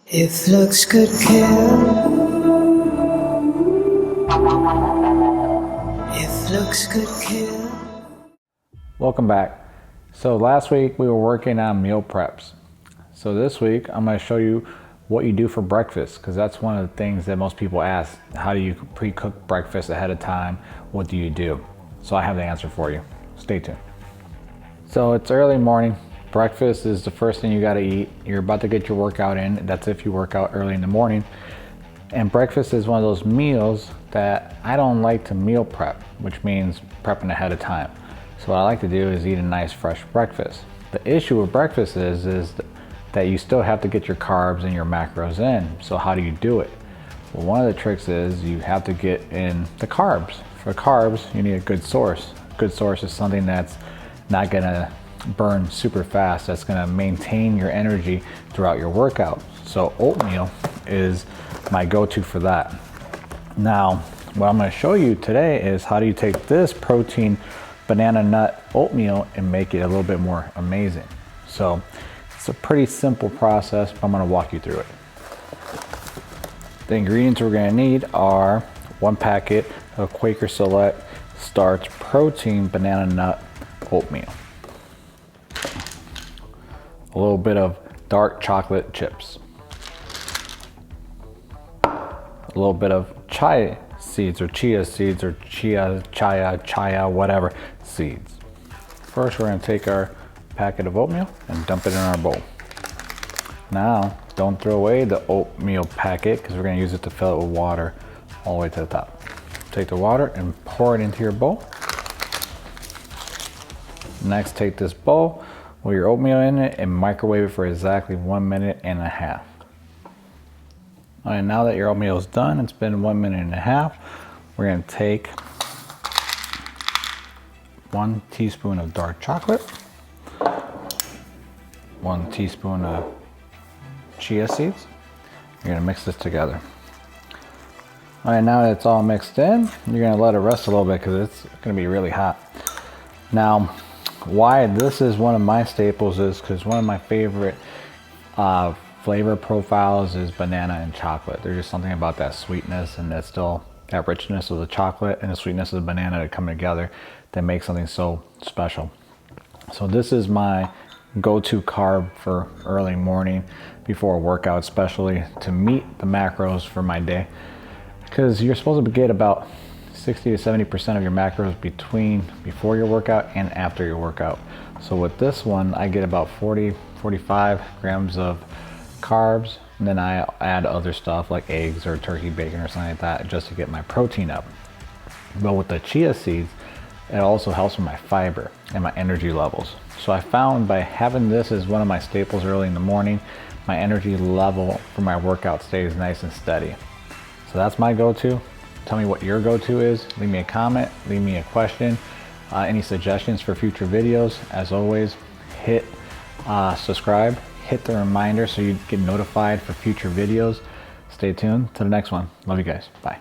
If looks could kill, if looks could kill. Welcome back. So last week we were working on meal preps. So this week I'm going to show you what you do for breakfast, because that's one of the things that most people ask. How do you pre-cook breakfast ahead of time? What do you do? So I have the answer for you. Stay tuned. So it's early morning. Breakfast is the first thing you got to eat. You're about to get your workout in. That's if you work out early in the morning. And breakfast is one of those meals that I don't like to meal prep, which means prepping ahead of time. So what I like to do is eat a nice fresh breakfast. The issue with breakfast is that you still have to get your carbs and your macros in. So how do you do it? Well, one of the tricks is you have to get in the carbs. For carbs, you need a good source. A good source is something that's not gonna burn super fast, that's gonna maintain your energy throughout your workout. So oatmeal is my go-to for that. Now, what I'm gonna show you today is how do you take this protein banana nut oatmeal and make it a little bit more amazing. So it's a pretty simple process, but I'm gonna walk you through it. The ingredients we're gonna need are 1 packet of Quaker Select starch protein banana nut oatmeal, a little bit of dark chocolate chips, a little bit of chia seeds or chia, whatever seeds. First, we're going to take our packet of oatmeal and dump it in our bowl. Now, don't throw away the oatmeal packet, because we're going to use it to fill it with water all the way to the top. Take the water and pour it into your bowl. Next, take this bowl with your oatmeal in it and microwave it for exactly 1.5 minutes. All right, now that your oatmeal is done, it's been 1.5 minutes, we're gonna take 1 teaspoon of dark chocolate, 1 teaspoon of chia seeds. You're gonna mix this together. All right, now that it's all mixed in, you're gonna let it rest a little bit because it's gonna be really hot. Now, why this is one of my staples is because one of my favorite flavor profiles is banana and chocolate. There's just something about that sweetness and that richness of the chocolate and the sweetness of the banana that come together that makes something so special. So this is my go-to carb for early morning before a workout, especially to meet the macros for my day, because you're supposed to get about 60 to 70% of your macros before your workout and after your workout. So with this one, I get about 45 grams of carbs, and then I add other stuff like eggs or turkey bacon or something like that just to get my protein up. But with the chia seeds, it also helps with my fiber and my energy levels. So I found by having this as one of my staples early in the morning, my energy level for my workout stays nice and steady. So that's my go-to. Tell me what your go-to is. Leave me a comment, leave me a question, any suggestions for future videos. As always, hit subscribe, hit the reminder so you get notified for future videos. Stay tuned to the next one. Love you guys. Bye.